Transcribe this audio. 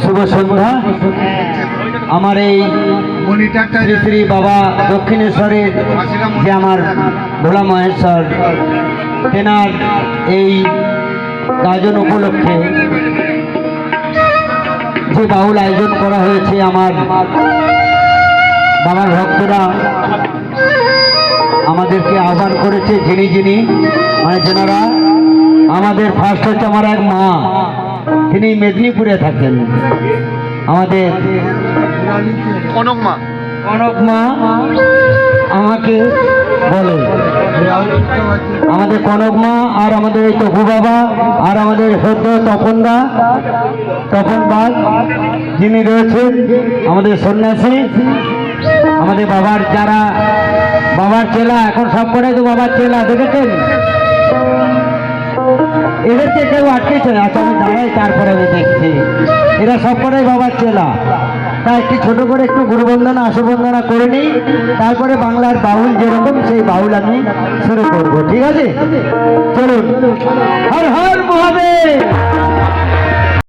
শুভ সন্ধ্যা। আমার এই শ্রী শ্রী বাবা দক্ষিণেশ্বরের যে আমার ভোলা মহেশ্বর তেনার এই গাজন উপলক্ষে যে বাউল আয়োজন করা হয়েছে, আমার বাবার ভক্তরা আমাদেরকে আহ্বান করেছে। যিনি মানে যেনারা আমাদের ফার্স্ট হচ্ছে আমার এক মা, তিনি মেদিনীপুরে থাকেন। আমাদের কনক মা আমাকে বলে, আমাদের কনক মা আর আমাদের এই তপু বাবা আর আমাদের সদ্য তপন বাগ যিনি রয়েছেন, আমাদের সন্ন্যাসী, আমাদের বাবার যারা বাবার চেলা, এখন সব করে তো বাবার চেলা, দেখেছেন? এদেরকে কেউ আটকেছে? আচ্ছা, আমি দাঁড়াই, তারপরে আমি দেখছি। এরা সব কটাই বাবার চেলা। তা একটি ছোট করে একটু গুরুবন্দনা আশুবন্দনা করে নিই, তারপরে বাংলার বাউল যেরকম সেই বাউল আমি শুরু করবো। ঠিক আছে, চলুন। হর হর মহাদেব।